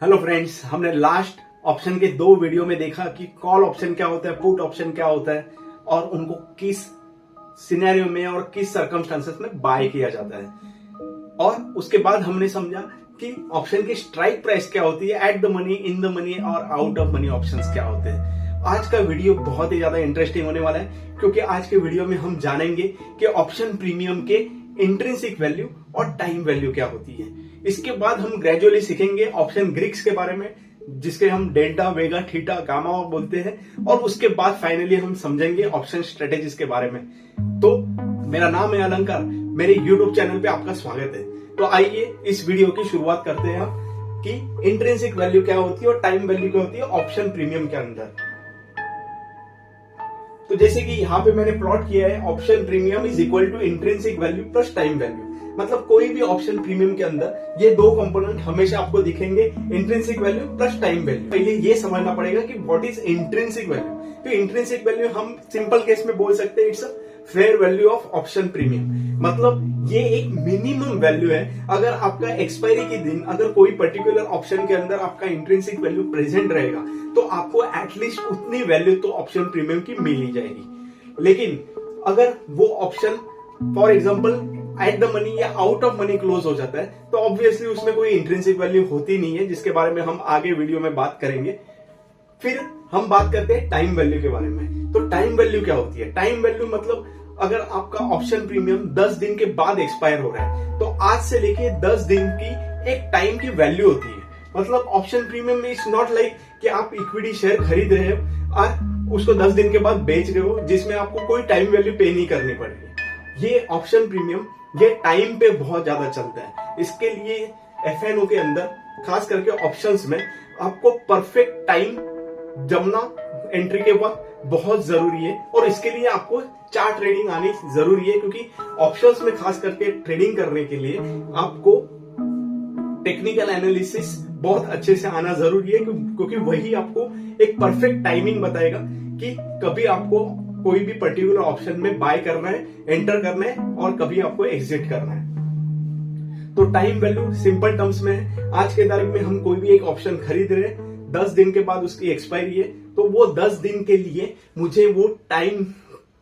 Hello friends, हमने last option के दो वीडियो में देखा कि कॉल ऑप्शन क्या होता है, पुट ऑप्शन क्या होता है और उनको किस सिनेरियो में और किस सर्कमस्टांसेस में बाय किया जाता है। और उसके बाद हमने समझा कि ऑप्शन की स्ट्राइक प्राइस क्या होती है, at the money, in the money और आउट ऑफ मनी ऑप्शंस क्या होते हैं। आज का वीडियो बहुत ही ज्यादा इंटरेस्टिंग होने वाला है क्योंकि आज के वीडियो में हम जानेंगे कि ऑप्शन प्रीमियम के इंट्रिंसिक वैल्यू और टाइम वैल्यू क्या होती है। इसके बाद हम ग्रेजुअली सीखेंगे ऑप्शन ग्रीक्स के बारे में, जिसके हम डेल्टा, वेगा, थीटा, गामा बोलते हैं, और उसके बाद फाइनली हम समझेंगे ऑप्शन स्ट्रेटेजीज के बारे में। तो मेरा नाम है अलंकार, मेरे यूट्यूब चैनल पे आपका स्वागत है। तो आइए इस वीडियो की शुरुआत करते हैं कि इंट्रिंसिक वैल्यू क्या होती है और टाइम वैल्यू क्या होती है ऑप्शन प्रीमियम के अंदर। तो जैसे कि यहाँ पे मैंने प्लॉट किया है, option premium is equal to intrinsic value plus time value. मतलब कोई भी ऑप्शन प्रीमियम के अंदर ये दो कंपोनेंट हमेशा आपको दिखेंगे, intrinsic value plus time value. पहले ये समझना पड़ेगा कि व्हाट इज इंट्रिंसिक वैल्यू। तो इंट्रिंसिक वैल्यू हम सिंपल केस में बोल सकते हैं, it's a fair value of option premium. मतलब ये एक मिनिमम वैल्यू है। अगर आपका एक्सपायरी के दिन अगर कोई पर्टिकुलर ऑप्शन के अंदर आपका इंट्रिंसिक वैल्यू प्रेजेंट रहेगा तो आपको एटलीस्ट उतनी वैल्यू तो ऑप्शन प्रीमियम की मिल ही जाएगी। लेकिन अगर वो option for example at the money या आउट ऑफ मनी क्लोज हो जाता है तो ऑब्वियसली उसमें कोई इंट्रिंसिक वैल्यू होती नहीं है, जिसके बारे में हम आगे वीडियो में बात करेंगे। फिर हम बात करते हैं टाइम वैल्यू के बारे में। तो टाइम वैल्यू क्या होती है? टाइम वैल्यू मतलब अगर आपका ऑप्शन प्रीमियम 10 दिन के बाद एक्सपायर हो रहा है तो आज से लेके 10 दिन की एक टाइम की वैल्यू होती है। मतलब ऑप्शन प्रीमियम में इट्स नॉट लाइक कि आप इक्विटी शेयर खरीद रहे हो और उसको 10 दिन के बाद बेच रहे हो, जिसमें आपको कोई टाइम वैल्यू पे नहीं करनी पड़ेगी। ये ऑप्शन प्रीमियम ये टाइम पे बहुत ज्यादा चलता है। इसके लिए एफएनओ के अंदर खास करके ऑप्शंस में आपको परफेक्ट टाइम जमना एंट्री के वक्त बहुत जरूरी है, और इसके लिए आपको चार्ट ट्रेडिंग आनी जरूरी है, क्योंकि ऑप्शंस में खास करके ट्रेडिंग करने के लिए आपको टेक्निकल एनालिसिस बहुत अच्छे से आना जरूरी है, क्योंकि वही आपको एक परफेक्ट टाइमिंग बताएगा कि कभी आपको कोई भी पर्टिकुलर ऑप्शन में बाय करना है, एंटर करना है, और कभी आपको एग्जिट करना है। तो टाइम वैल्यू सिंपल टर्म्स में है, आज के तारीख में हम कोई भी एक ऑप्शन खरीद रहे हैं, 10 दिन के बाद उसकी एक्सपायरी है, तो वो 10 दिन के लिए मुझे वो टाइम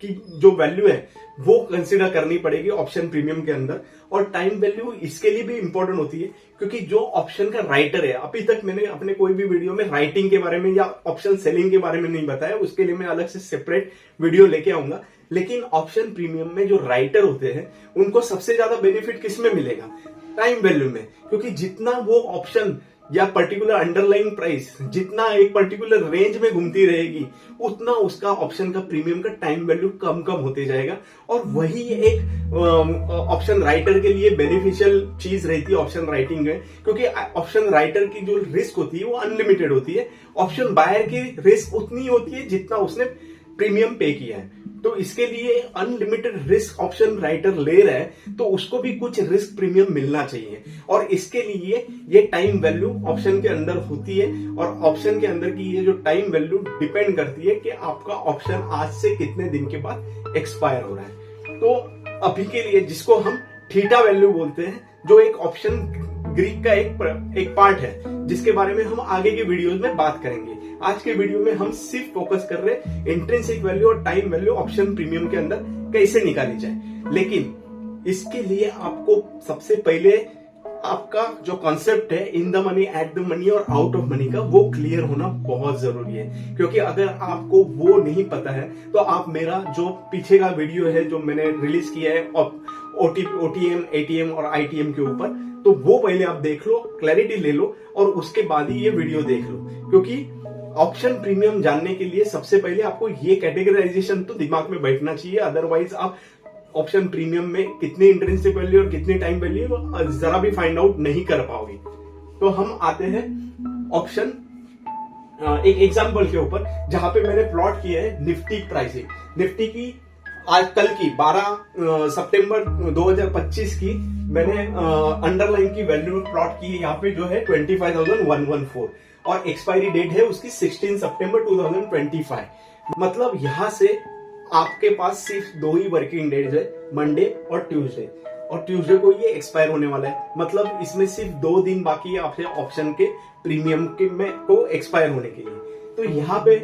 की जो वैल्यू है वो कंसीडर करनी पड़ेगी ऑप्शन प्रीमियम के अंदर। और टाइम वैल्यू इसके लिए भी इंपॉर्टेंट होती है क्योंकि जो ऑप्शन का राइटर है, अभी तक मैंने अपने कोई भी वीडियो में राइटिंग के बारे में या ऑप्शन सेलिंग के बारे में नहीं बताया, उसके लिए मैं अलग से सेपरेट वीडियो लेके आऊंगा। लेकिन ऑप्शन प्रीमियम में जो राइटर होते हैं उनको सबसे ज्यादा बेनिफिट किसमें मिलेगा? टाइम वैल्यू में, क्योंकि जितना वो ऑप्शन या पर्टिकुलर अंडरलाइंग प्राइस जितना एक पर्टिकुलर रेंज में घूमती रहेगी उतना उसका ऑप्शन का प्रीमियम का टाइम वैल्यू कम कम होते जाएगा। और वही एक ऑप्शन राइटर के लिए बेनिफिशियल चीज रहती है ऑप्शन राइटिंग में, क्योंकि ऑप्शन राइटर की जो रिस्क होती है वो अनलिमिटेड होती है। ऑप्शन बायर की रिस्क उतनी होती है जितना उसने प्रीमियम पे किया है। तो इसके लिए अनलिमिटेड रिस्क ऑप्शन राइटर ले रहा है तो उसको भी कुछ रिस्क प्रीमियम मिलना चाहिए, और इसके लिए ये टाइम वैल्यू ऑप्शन के अंदर होती है। और ऑप्शन के अंदर की ये जो टाइम वैल्यू डिपेंड करती है कि आपका ऑप्शन आज से कितने दिन के बाद एक्सपायर हो रहा है। तो अभी के लिए जिसको हम थीटा वैल्यू बोलते हैं, जो एक ऑप्शन ग्रीक का एक पार्ट है, जिसके बारे में हम आगे के वीडियोस में बात करेंगे। आज के वीडियो में हम सिर्फ फोकस कर रहे हैं इंट्रिंसिक वैल्यू और टाइम वैल्यू ऑप्शन प्रीमियम के अंदर कैसे निकाली जाए। लेकिन इसके लिए आपको सबसे पहले आपका जो कॉन्सेप्ट है in the money, at the money और आउट ऑफ मनी का, वो क्लियर होना बहुत जरूरी है। क्योंकि अगर आपको वो नहीं पता है तो आप मेरा जो पीछे का वीडियो है जो मैंने रिलीज किया है ओटीएम, एटीएम और आईटीएम के ऊपर, तो वो पहले आप देख लो, क्लैरिटी ले लो, और उसके बाद ही ये वीडियो देख लो। क्योंकि ऑप्शन प्रीमियम जानने के लिए सबसे पहले आपको ये कैटेगराइजेशन तो दिमाग में बैठना चाहिए, अदरवाइज आप ऑप्शन प्रीमियम में कितनी इंट्रिंसिक वैल्यू और कितनी टाइम वैल्यू जरा भी फाइंड आउट नहीं कर पाओगे। तो हम आते हैं ऑप्शन एक एग्जांपल के ऊपर, जहां पे मैंने प्लॉट किया है निफ्टी प्राइसिंग। निफ्टी की आज कल की 12 सितंबर 2025 की मैंने अंडरलाइन की वैल्यू प्लॉट की है। यहाँ पे जो है 25,114 और एक्सपायरी डेट है उसकी 16 सितंबर 2025। मतलब यहां से आपके पास सिर्फ 2 ही वर्किंग डेज है, मंडे और ट्यूसडे। और ट्यूसडे को ये एक्सपायर होने वाला है। मतलब इसमें सिर्फ 2 दिन बाकी है आपके ऑप्शन के प्रीमियम के में को एक्सपायर होने के लिए। तो यहाँ पे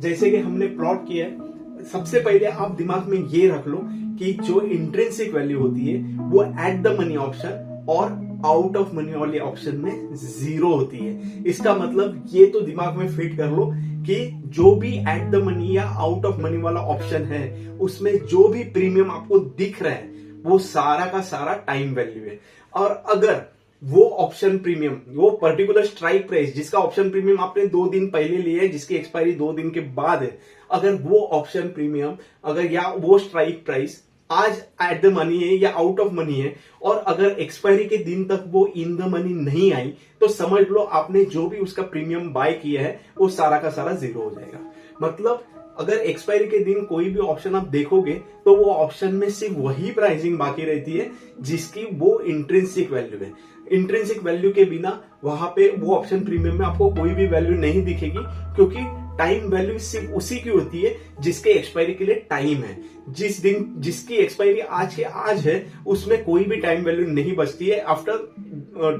जैसे कि हमने प्लॉट किया है, सबसे पहले आप दिमाग में ये रख लो कि जो इंट्रिंसिक वैल्यू होती है वो एट द मनी ऑप्शन और आउट ऑफ मनी वाले ऑप्शन में 0 होती है। इसका मतलब ये तो दिमाग में फिट कर लो कि जो भी एट द मनी या आउट ऑफ मनी वाला ऑप्शन है उसमें जो भी प्रीमियम आपको दिख रहा है वो सारा का सारा टाइम वैल्यू है। और अगर वो ऑप्शन प्रीमियम, वो पर्टिकुलर स्ट्राइक प्राइस जिसका ऑप्शन प्रीमियम आपने 2 दिन पहले लिया है, जिसकी एक्सपायरी 2 दिन के बाद है, अगर वो ऑप्शन प्रीमियम अगर या वो स्ट्राइक प्राइस आज एट द मनी है या आउट ऑफ मनी है और अगर एक्सपायरी के दिन तक वो इन द मनी नहीं आई, तो समझ लो आपने जो भी उसका प्रीमियम बाय किया है वो सारा का सारा 0 हो जाएगा। मतलब अगर एक्सपायरी के दिन कोई भी ऑप्शन आप देखोगे तो वो ऑप्शन में सिर्फ वही प्राइसिंग बाकी रहती है जिसकी वो इंट्रिंसिक वैल्यू है। इंट्रिंसिक वैल्यू के बिना वहां पे वो ऑप्शन प्रीमियम में आपको कोई भी वैल्यू नहीं दिखेगी, क्योंकि टाइम वैल्यू सिर्फ उसी की होती है जिसके एक्सपायरी के लिए टाइम है। जिस दिन जिसकी एक्सपायरी आज के आज है उसमें कोई भी टाइम वैल्यू नहीं बचती है। आफ्टर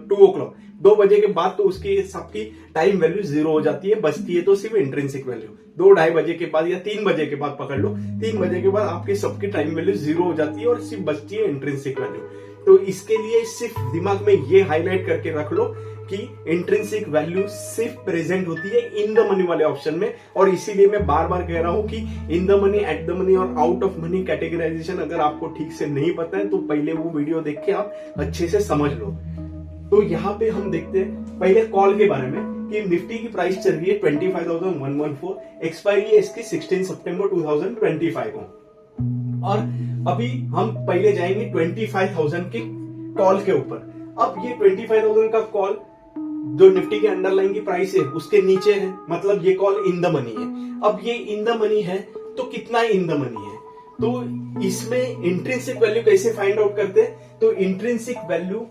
2 o'clock 2 बजे के बाद तो उसकी सबकी टाइम वैल्यू 0 हो जाती है, बचती है तो सिर्फ इंट्रिंसिक वैल्यू। 2-2:30 बजे के बाद या 3 बजे के बाद पकड़ लो, 3 बजे के बाद आपकी सबकी टाइम वैल्यू 0 हो जाती है और सिर्फ बचती है इंट्रिंसिक वैल्यू। तो इसके लिए सिर्फ दिमाग में ये हाईलाइट करके रख लो कि इंट्रिंसिक वैल्यू सिर्फ प्रेजेंट होती है इन द मनी वाले ऑप्शन में। और इसीलिए मैं बार बार कह रहा हूं कि in the money, at the money और आउट ऑफ मनी कैटेगराइजेशन अगर आपको ठीक से नहीं पता है तो पहले वो वीडियो देख के आप अच्छे से समझ लो। तो यहाँ पे हम देखते हैं पहले कॉल के बारे में कि निफ्टी की प्राइस चल रही है 25,114, एक्सपायरी है इसकी 16 सितंबर 2025 को। और अभी हम पहले जाएंगे 25,000 के कॉल के ऊपर। अब ये 25,000 का कॉल जो निफ्टी के अंडरलाइन की प्राइस है उसके नीचे है, मतलब ये कॉल इन द मनी है। अब ये इन द मनी है तो कितना इन द मनी है, तो इसमें इंट्रिंसिक वैल्यू कैसे फाइंड आउट करते हैं? तो इंट्रिंसिक वैल्यू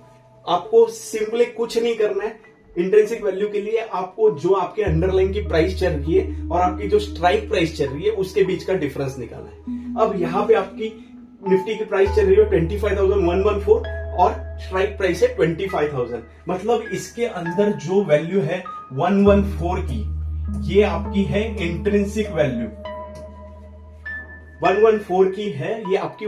आपको सिंपली कुछ नहीं करना है। इंट्रिंसिक वैल्यू के लिए आपको जो आपके अंडरलाइन की प्राइस चल रही है और आपकी जो स्ट्राइक प्राइस चल रही है उसके बीच का डिफरेंस निकालना है। अब यहाँ पे आपकी निफ्टी की प्राइस चल रही है 25,114 और स्ट्राइक प्राइस है 25,000, मतलब इसके अंदर जो वैल्यू है 114 की, ये आपकी है इंट्रिंसिक वैल्यू। 114 की है, ये आपकी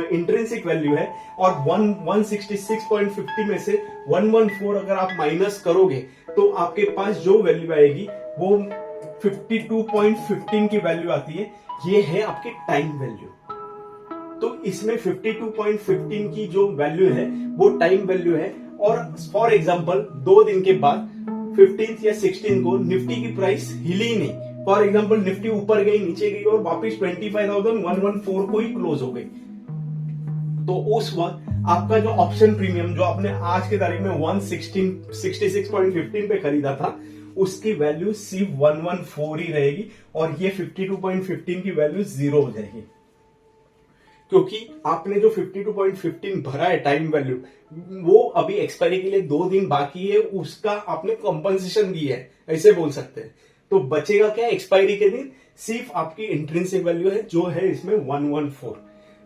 इंट्रिंसिक वैल्यू है। और 166.50 में से 114 अगर आप माइनस करोगे तो आपके पास जो वैल्यू आएगी वो 52.15 की वैल्यू आती है। ये है आपकी टाइम वैल्यू। तो इसमें 52.15 की जो वैल्यू है वो टाइम वैल्यू है। और फॉर एग्जांपल 2 दिन के बाद 15 या 16 को निफ्टी की प्राइस हिली ही नहीं, फॉर एग्जांपल निफ्टी ऊपर गई नीचे गई और वापिस 25,114 को ही क्लोज हो गई, तो उस वक्त आपका जो ऑप्शन प्रीमियम जो आपने आज के तारीख में 166.15 पे खरीदा था उसकी वैल्यू सिर्फ 114 ही रहेगी और ये 52.15 की वैल्यू 0 हो जाएगी, क्योंकि आपने जो 52.15 भरा है टाइम वैल्यू वो अभी एक्सपायरी के लिए 2 दिन बाकी है, उसका आपने कंपनसेशन दिया है, ऐसे बोल सकते हैं। तो बचेगा क्या एक्सपायरी के दिन? सिर्फ आपकी इंट्रिंसिक वैल्यू है जो है इसमें 114।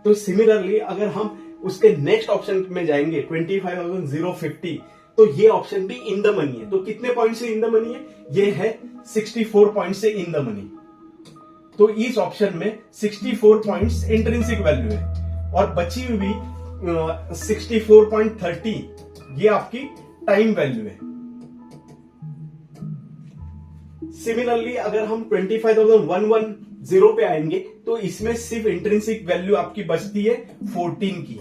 तो सिमिलरली अगर हम उसके नेक्स्ट ऑप्शन में जाएंगे 25,050, तो ये ऑप्शन भी इन द मनी है। तो कितने पॉइंट से इन द मनी है? ये है 64 पॉइंट से इन द मनी। तो इस ऑप्शन में 64 पॉइंट्स इंट्रिंसिक वैल्यू है और बची हुई 64.30 ये आपकी टाइम वैल्यू है। सिमिलरली अगर हम 25,110 पे आएंगे तो इसमें सिर्फ इंट्रिंसिक वैल्यू आपकी बचती है 14 की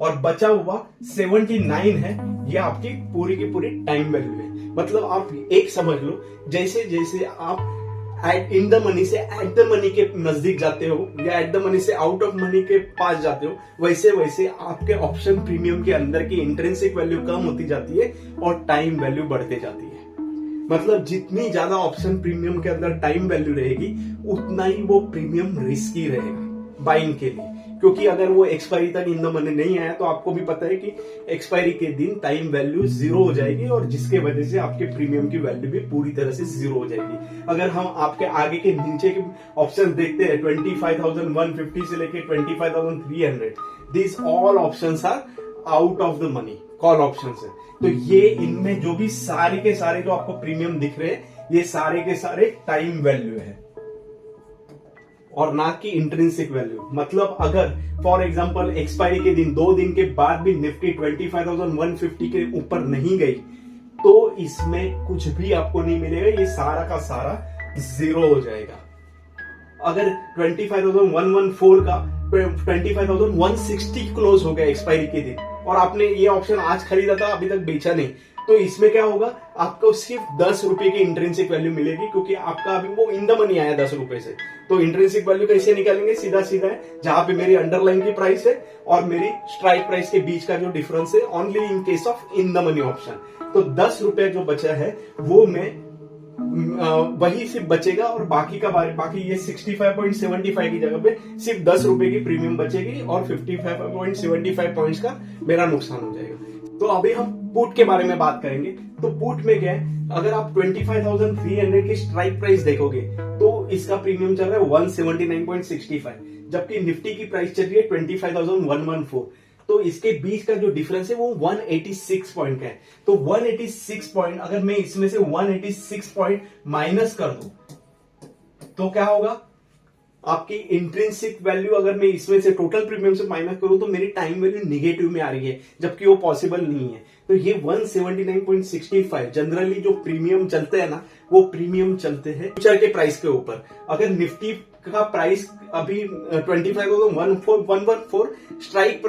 और बचा हुआ 79 है, ये आपकी पूरी की पूरी टाइम वैल्यू है। मतलब आप एक समझ लो, जैसे जैसे आप इन द मनी से एट द मनी के नजदीक जाते हो या एट द मनी से आउट ऑफ मनी के पास जाते हो, वैसे वैसे आपके ऑप्शन प्रीमियम के अंदर की इंट्रिंसिक वैल्यू कम होती जाती है और टाइम वैल्यू बढ़ते जाती है। मतलब जितनी ज्यादा ऑप्शन प्रीमियम के अंदर टाइम वैल्यू रहेगी उतना ही वो प्रीमियम रिस्की रहेगा बाइंग के लिए, क्योंकि अगर वो एक्सपायरी तक इन द मनी नहीं आया तो आपको भी पता है कि एक्सपायरी के दिन टाइम वैल्यू 0 हो जाएगी और जिसके वजह से आपके प्रीमियम की वैल्यू भी पूरी तरह से 0 हो जाएगी। अगर हम आपके आगे के नीचे के ऑप्शन देखते हैं 25,150 से लेके 25,300, this all options are out of the money, call options है। तो ये इनमें जो भी सारे के सारे जो आपको प्रीमियम दिख रहे हैं, ये सारे के सारे टाइम वैल्यू है और ना कि इंट्रिंसिक वैल्यू। मतलब अगर फॉर एग्जांपल एक्सपायरी के दिन 2 दिन के बाद भी निफ्टी 25,150 के ऊपर नहीं गई तो इसमें कुछ भी आपको नहीं मिलेगा, ये सारा का सारा जीरो हो जाएगा। अगर 25,114 का 25,160 क्लोज हो गया एक्सपायरी के दिन और आपने ये ऑप्शन आज खरीदा था, अभी तक बेचा नहीं, तो इसमें क्या होगा, आपको सिर्फ 10 रुपए की इंट्रिंसिक वैल्यू मिलेगी, क्योंकि आपका अभी वो इन द मनी आया 10 रुपए से। तो इंट्रिंसिक वैल्यू कैसे निकालेंगे, सीधा सीधा है, जहां पे मेरी अंडरलाइन की प्राइस है और मेरी स्ट्राइक प्राइस के बीच का जो डिफरेंस है, only in case of in the money option. तो 10 रुपए जो बचा है वो मैं वही सिर्फ बचेगा और बाकी ये 65.75 की जगह पे सिर्फ 10 रुपए की प्रीमियम बचेगी और 55.75 पॉइंट्स का मेरा नुकसान हो जाएगा। तो अभी हम पुट के बारे में बात करेंगे। तो पुट में क्या है, अगर आप 25,300 की स्ट्राइक प्राइस देखोगे तो इसका प्रीमियम चल रहा है 179.65, जबकि निफ्टी की प्राइस चल रही है 25,114। तो इसके बीच का जो डिफरेंस है वो 186 पॉइंट का है। तो 186 पॉइंट अगर मैं इसमें से 186 पॉइंट माइनस कर दूं तो क्या होगा, आपकी इंट्रिंसिक वैल्यू अगर मैं इसमें से टोटल प्रीमियम से माइनस करूं तो मेरी टाइम वैल्यू निगेटिव में आ रही है, जबकि वो पॉसिबल नहीं है। तो ये 179.65 जनरली जो प्रीमियम चलते हैं ना, वो प्रीमियम चलते हैं फ्यूचर के प्राइस के ऊपर। अगर निफ्टी का प्राइस अभी 25,114 स्ट्राइक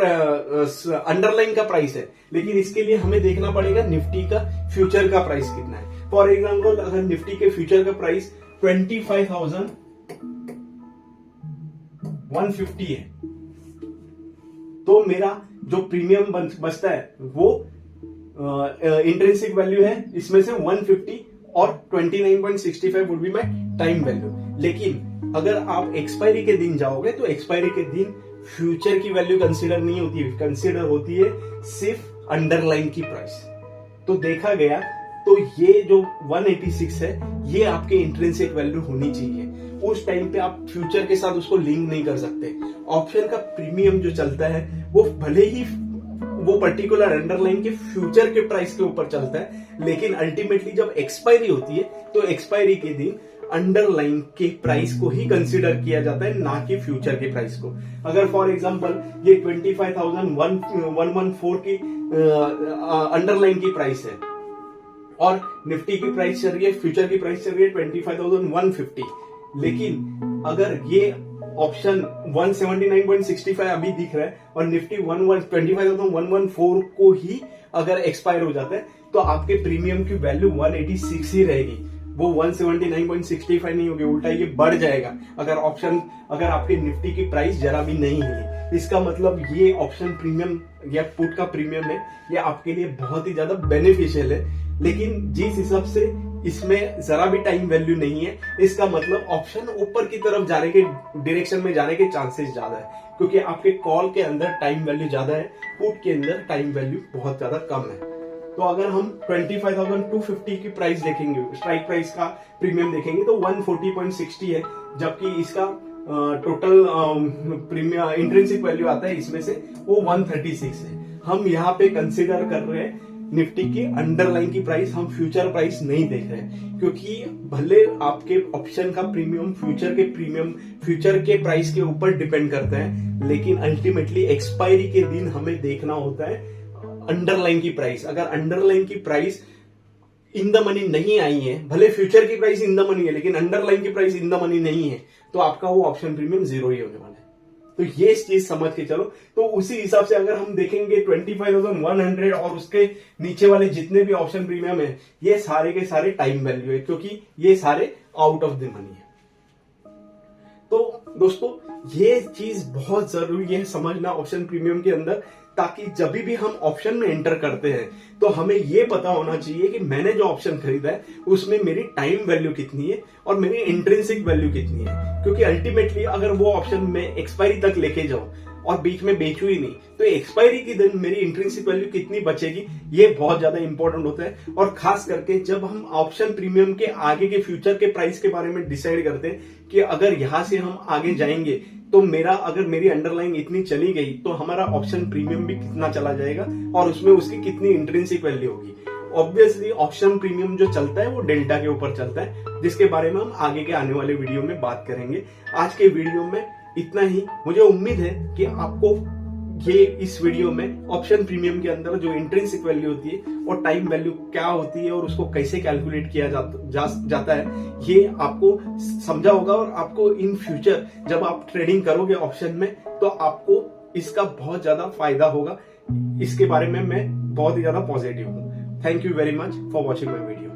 अंडरलाइन का प्राइस है, लेकिन इसके लिए हमें देखना पड़ेगा निफ्टी का फ्यूचर का प्राइस कितना है। फॉर एग्जाम्पल अगर निफ्टी के फ्यूचर का प्राइस 25,150 है तो मेरा जो प्रीमियम बचता है वो इंट्रिंसिक वैल्यू है इसमें से 150 और 29.65 would be my time value. लेकिन अगर आप एक्सपायरी के दिन जाओगे तो एक्सपायरी के दिन फ्यूचर की वैल्यू कंसीडर नहीं होती है, कंसीडर होती है सिर्फ अंडरलाइन की प्राइस। तो देखा गया तो ये जो 186 है ये आपके इंट्रिंसिक वैल्यू होनी चाहिए। उस टाइम पे आप फ्यूचर के साथ उसको लिंक नहीं कर सकते। ऑप्शन का प्रीमियम जो चलता है वो भले ही वो पर्टिकुलर अंडरलाइन के फ्यूचर के प्राइस के ऊपर चलता है, लेकिन अल्टीमेटली जब एक्सपायरी होती है तो एक्सपायरी के दिन अंडरलाइन के प्राइस को ही कंसीडर किया जाता है, ना कि फ्यूचर के प्राइस को। अगर फॉर एग्जांपल ये 25,114 की अंडरलाइन की प्राइस है और निफ्टी की प्राइस चल रही है, फ्यूचर की प्राइस चल रही है 25,150, लेकिन अगर ये ऑप्शन 179.65 अभी दिख रहा है और निफ्टी 25,114 को ही अगर एक्सपायर हो जाता है तो आपके प्रीमियम की वैल्यू 186 ही रहेगी, वो 179.65 नहीं होगी, उल्टा ये बढ़ जाएगा अगर आपके निफ्टी की प्राइस जरा भी नहीं है। इसका मतलब ये ऑप्शन प्रीमियम या पुट का प्रीमियम है, ये आपके लिए बहुत ही ज्यादा बेनिफिशियल है। लेकिन जिस हिसाब से इसमें जरा भी टाइम वैल्यू नहीं है, इसका मतलब ऑप्शन ऊपर की तरफ जाने के डायरेक्शन में जाने के चांसेस ज्यादा है, क्योंकि आपके कॉल के अंदर टाइम वैल्यू ज्यादा है, पुट के अंदर टाइम वैल्यू बहुत ज्यादा कम है। तो अगर हम 25,250 की प्राइस देखेंगे, स्ट्राइक प्राइस का प्रीमियम देखेंगे तो 140.60 है, जबकि इसका टोटल प्रीमियम इंट्रिंसिक वैल्यू आता है इसमें से वो 136 है। हम यहाँ पे कंसिडर कर रहे हैं निफ्टी की अंडरलाइन की प्राइस, हम फ्यूचर प्राइस नहीं देख रहे हैं, क्योंकि भले आपके ऑप्शन का प्रीमियम फ्यूचर के प्राइस के ऊपर डिपेंड करता है, लेकिन अल्टीमेटली एक्सपायरी के दिन हमें देखना होता है अंडरलाइन की प्राइस। अगर अंडरलाइन की प्राइस इन द मनी नहीं आई है, भले फ्यूचर की प्राइस इन द मनी है लेकिन अंडरलाइन की प्राइस इन द मनी नहीं है, तो आपका वो ऑप्शन प्रीमियम जीरो ही होने वाला है। तो ये चीज समझ के चलो। तो उसी हिसाब से अगर हम देखेंगे 25,100 और उसके नीचे वाले जितने भी ऑप्शन प्रीमियम है, ये सारे के सारे टाइम वैल्यू है, क्योंकि ये सारे आउट ऑफ द मनी है। तो दोस्तों ये चीज बहुत जरूरी है समझना ऑप्शन प्रीमियम के अंदर, ताकि जब भी हम ऑप्शन में एंटर करते हैं तो हमें ये पता होना चाहिए कि मैंने जो ऑप्शन खरीदा है उसमें मेरी टाइम वैल्यू कितनी है और मेरी इंट्रिंसिक वैल्यू कितनी है। क्योंकि अल्टीमेटली अगर वो ऑप्शन में एक्सपायरी तक लेके जाऊं और बीच में बेचू ही नहीं, तो एक्सपायरी की दिन मेरी इंट्रिंसिक वैल्यू कितनी बचेगी, ये बहुत ज्यादा इंपॉर्टेंट होता है। और खास करके जब हम ऑप्शन प्रीमियम के आगे के फ्यूचर के प्राइस के बारे में डिसाइड करते हैं कि अगर यहां से हम आगे जाएंगे तो मेरा अगर मेरी अंडरलाइन इतनी चली गई तो हमारा ऑप्शन प्रीमियम भी कितना चला जाएगा और उसमें उसकी कितनी इंट्रिंसिक वैल्यू होगी। ऑब्वियसली ऑप्शन प्रीमियम जो चलता है वो डेल्टा के ऊपर चलता है, जिसके बारे में हम आगे के आने वाले वीडियो में बात करेंगे। आज के वीडियो में इतना ही। मुझे उम्मीद है कि आपको ये इस वीडियो में ऑप्शन प्रीमियम के अंदर जो इंट्रिंसिक वैल्यू होती है और टाइम वैल्यू क्या होती है और उसको कैसे कैलकुलेट किया जाता है, ये आपको समझा होगा। और आपको इन फ्यूचर जब आप ट्रेडिंग करोगे ऑप्शन में तो आपको इसका बहुत ज्यादा फायदा होगा। इसके बारे में मैं बहुत ही ज्यादा पॉजिटिव हूँ। Thank you very much for watching my video.